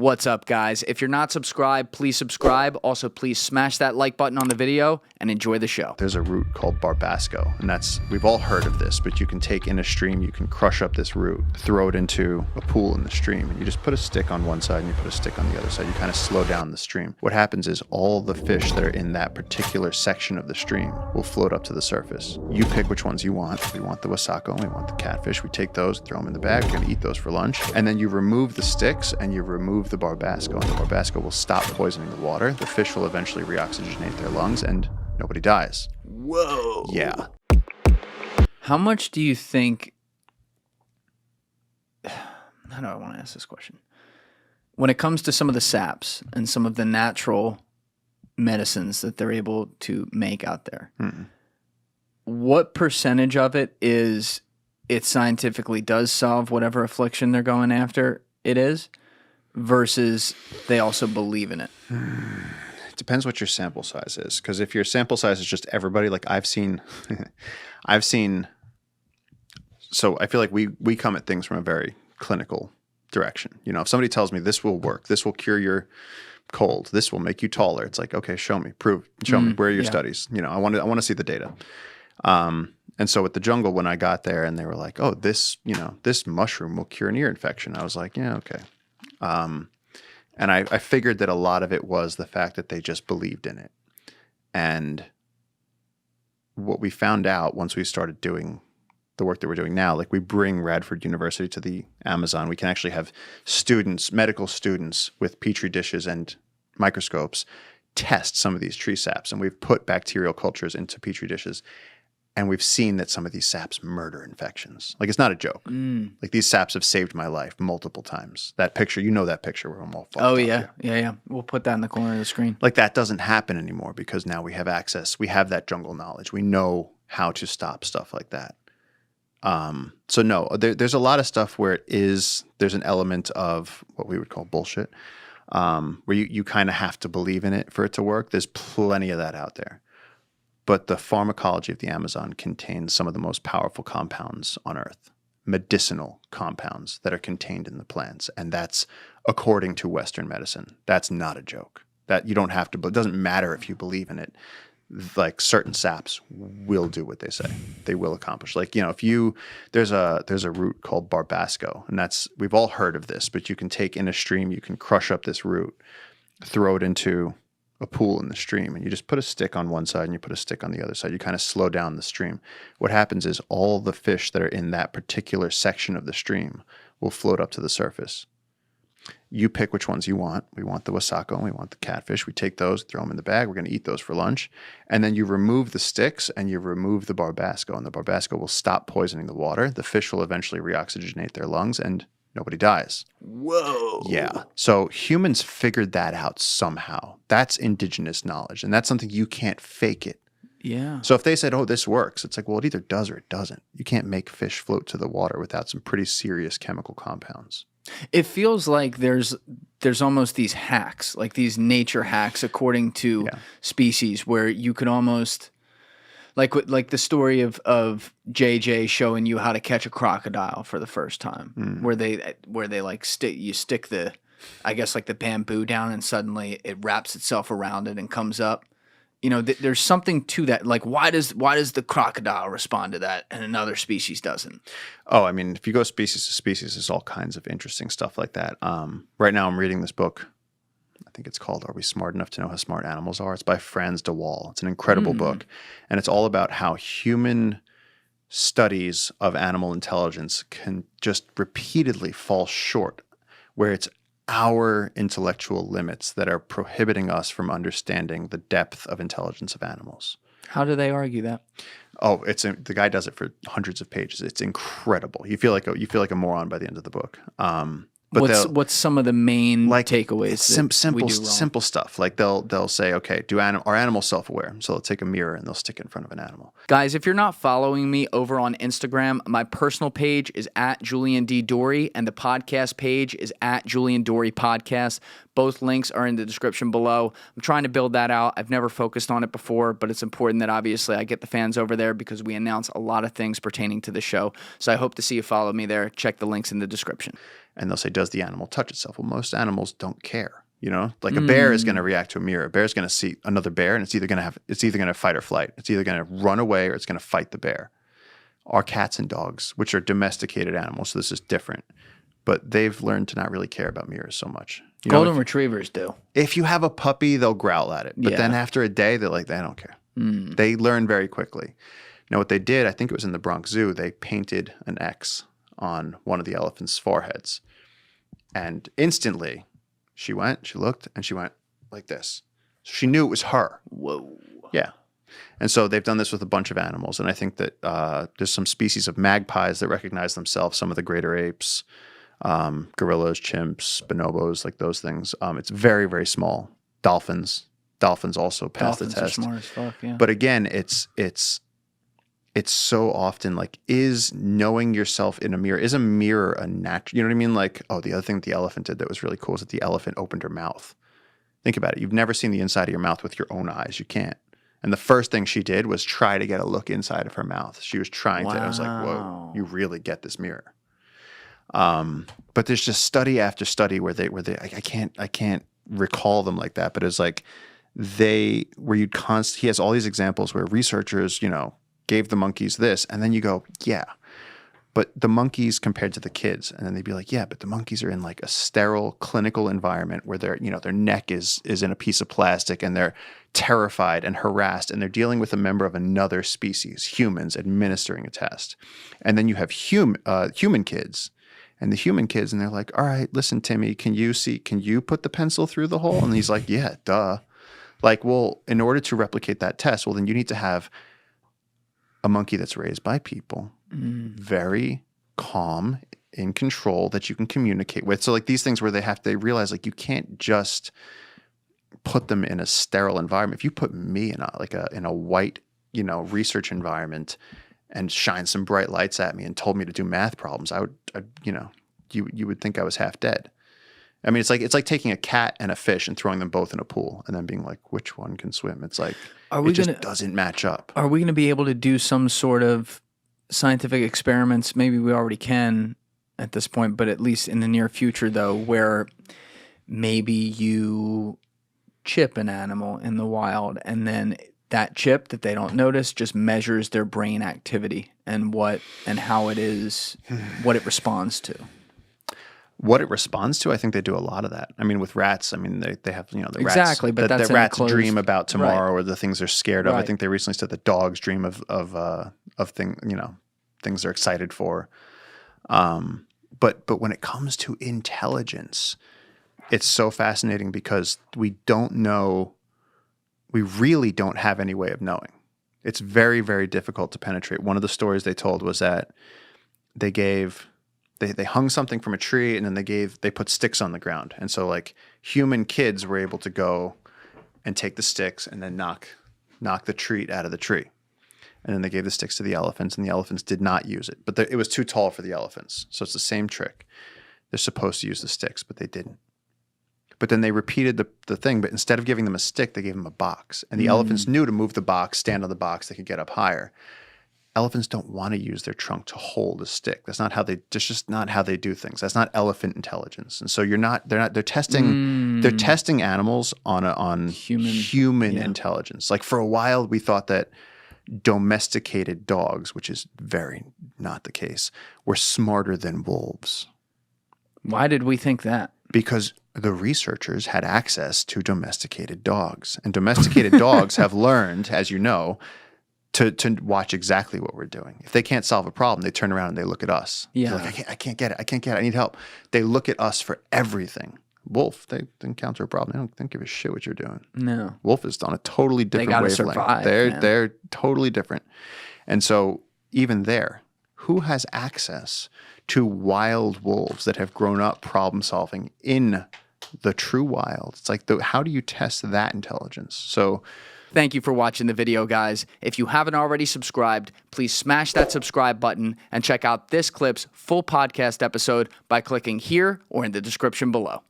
What's up, guys? If you're not subscribed, please subscribe. Also, please smash that like button on the video and enjoy the show. There's a root called barbasco, and we've all heard of this, but you can take in a stream, you can crush up this root, throw it into a pool in the stream, and you just put a stick on one side and you put a stick on the other side. You kind of slow down the stream. What happens is all the fish that are in that particular section of the stream will float up to the surface. You pick which ones you want. We want the wasako, we want the catfish. We take those, throw them in the bag. We're going to eat those for lunch. And then you remove the sticks and you remove the barbasco, and the barbasco will stop poisoning the water. The fish will eventually reoxygenate their lungs and nobody dies. Whoa. Yeah. How much do you think... How do I want to ask this question? When it comes to some of the saps and some of the natural medicines that they're able to make out there, what percentage of it is it scientifically does solve whatever affliction they're going after it is, versus they also believe in it? It depends what your sample size is. Because if your sample size is just everybody, like I've seen, so I feel like we come at things from a very clinical direction. You know, if somebody tells me this will work, this will cure your cold, this will make you taller, it's like, okay, show me, show me, where are your studies? You know, I want to see the data. And so with the jungle, when I got there and they were like, oh, this mushroom will cure an ear infection, I was like, yeah, okay. And I figured that a lot of it was the fact that they just believed in it. And what we found out once we started doing the work that we're doing now, like we bring Radford University to the Amazon, we can actually have students, medical students with petri dishes and microscopes test some of these tree saps. And we've put bacterial cultures into petri dishes. And we've seen that some of these saps murder infections. Like, it's not a joke. Like, these saps have saved my life multiple times. That picture, you know that picture where I'm all fucked up. Yeah. We'll put that in the corner of the screen. Like, that doesn't happen anymore because now we have access. We have that jungle knowledge. We know how to stop stuff like that. So, no, there's a lot of stuff where there's an element of what we would call bullshit, where you kind of have to believe in it for it to work. There's plenty of that out there. But the pharmacology of the Amazon contains some of the most powerful compounds on Earth, medicinal compounds that are contained in the plants. And that's according to Western medicine. That's not a joke. That you don't have to, it doesn't matter if you believe in it. Like, certain saps will do what they say. They will accomplish. Like, you know, there's a root called barbasco, and we've all heard of this, but you can take in a stream, you can crush up this root, throw it into a pool in the stream, and you just put a stick on one side and you put a stick on the other side. You kind of slow down the stream. What happens is all the fish that are in that particular section of the stream will float up to the surface. You pick which ones you want. We want the wasako, we want the catfish. We take those, throw them in the bag. We're going to eat those for lunch. And then you remove the sticks and you remove the barbasco, and the barbasco will stop poisoning the water. The fish will eventually reoxygenate their lungs and nobody dies. Whoa. Yeah. So humans figured that out somehow. That's indigenous knowledge. And that's something you can't fake it. Yeah. So if they said, oh, this works, it's like, well, it either does or it doesn't. You can't make fish float to the water without some pretty serious chemical compounds. It feels like there's almost these hacks, like these nature hacks according to species, where you could almost... Like the story of JJ showing you how to catch a crocodile for the first time, where they like stick the, I guess, like the bamboo down, and suddenly it wraps itself around it and comes up. You know, there's something to that. Like, why does the crocodile respond to that and another species doesn't? Oh, I mean, if you go species to species, there's all kinds of interesting stuff like that. Right now I'm reading this book. I think it's called Are We Smart Enough to Know How Smart Animals Are? It's by Franz de Waal. It's an incredible book. And it's all about how human studies of animal intelligence can just repeatedly fall short, where it's our intellectual limits that are prohibiting us from understanding the depth of intelligence of animals. How do they argue that? Oh, the guy does it for hundreds of pages. It's incredible. You feel like a moron by the end of the book. But what's some of the main takeaways? Simple stuff. Like they'll say, okay, are animals self-aware? So they'll take a mirror and they'll stick it in front of an animal. Guys, if you're not following me over on Instagram, my personal page is at Julian D. Dorey, and the podcast page is at Julian Dorey Podcast. Both links are in the description below. I'm trying to build that out. I've never focused on it before, but it's important that obviously I get the fans over there because we announce a lot of things pertaining to the show. So I hope to see you follow me there. Check the links in the description. And they'll say, does the animal touch itself? Well, most animals don't care. You know, like a bear is going to react to a mirror. A bear is going to see another bear, and it's either going to fight or flight. It's either going to run away or it's going to fight the bear. Our cats and dogs, which are domesticated animals, so this is different, but they've learned to not really care about mirrors so much. You Golden retrievers do. If you have a puppy, they'll growl at it, but then after a day, they're like, they don't care. They learn very quickly. Now, what they did, I think it was in the Bronx Zoo, they painted an X on one of the elephant's foreheads, and instantly, she looked, and she went like this. So she knew it was her. Whoa. Yeah. And so they've done this with a bunch of animals. And I think that there's some species of magpies that recognize themselves, some of the greater apes, gorillas, chimps, bonobos, like those things. It's very, very small. Dolphins also pass the test. Dolphins are smart as fuck, yeah. But again, it's so often like, is knowing yourself in a mirror, is a mirror a natural, you know what I mean? Like, oh, the other thing that the elephant did that was really cool is that the elephant opened her mouth. Think about it. You've never seen the inside of your mouth with your own eyes. You can't. And the first thing she did was try to get a look inside of her mouth. She was trying to, I was like, whoa, you really get this mirror. But there's just study after study where I can't recall them like that, but it's like he has all these examples where researchers, gave the monkeys this, and then you go, yeah, but the monkeys compared to the kids, and then they'd be like, yeah, but the monkeys are in like a sterile clinical environment where their neck is in a piece of plastic, and they're terrified and harassed, and they're dealing with a member of another species, humans, administering a test. And then you have human kids, and the human kids, and they're like, all right, listen, Timmy, can you put the pencil through the hole? And he's like, yeah, duh. Like, well, in order to replicate that test, well, then you need to have a monkey that's raised by people, very calm, in control, that you can communicate with. So like these things where they realize like you can't just put them in a sterile environment. If you put me in a white, research environment and shine some bright lights at me and told me to do math problems, you would think I was half dead. I mean, it's like taking a cat and a fish and throwing them both in a pool and then being like, which one can swim? It's like, it just doesn't match up. Are we going to be able to do some sort of scientific experiments? Maybe we already can at this point, but at least in the near future, though, where maybe you chip an animal in the wild and then that chip that they don't notice just measures their brain activity and how it is, what it responds to. What it responds to, I think they do a lot of that. I mean, with rats, I mean, they have, the rats. Exactly, but that's the rats dream about tomorrow, right, or the things they're scared of. Right. I think they recently said that dogs dream of things they're excited for. But when it comes to intelligence, it's so fascinating because we really don't have any way of knowing. It's very, very difficult to penetrate. One of the stories they told was that they hung something from a tree, and then they put sticks on the ground. And so like human kids were able to go and take the sticks and then knock the treat out of the tree. And then they gave the sticks to the elephants, and the elephants did not use it. But it was too tall for the elephants. So it's the same trick. They're supposed to use the sticks, but they didn't. But then they repeated the thing, but instead of giving them a stick, they gave them a box. And the elephants knew to move the box, stand on the box, they could get up higher. Elephants don't want to use their trunk to hold a stick. That's just not how they do things. That's not elephant intelligence. And so they're testing animals on human intelligence. Like for a while we thought that domesticated dogs, which is very not the case, were smarter than wolves. Why did we think that? Because the researchers had access to domesticated dogs, and domesticated dogs have learned, as you know, to watch exactly what we're doing. If they can't solve a problem, they turn around and they look at us. Yeah. They're like, I can't get it. I need help. They look at us for everything. Wolf, they encounter a problem. They don't give a shit what you're doing. No. Wolf is on a totally different wavelength. Survive, they're totally different. And so even there, who has access to wild wolves that have grown up problem solving in the true wild? It's like, how do you test that intelligence? So thank you for watching the video, guys. If you haven't already subscribed, please smash that subscribe button and check out this clip's full podcast episode by clicking here or in the description below.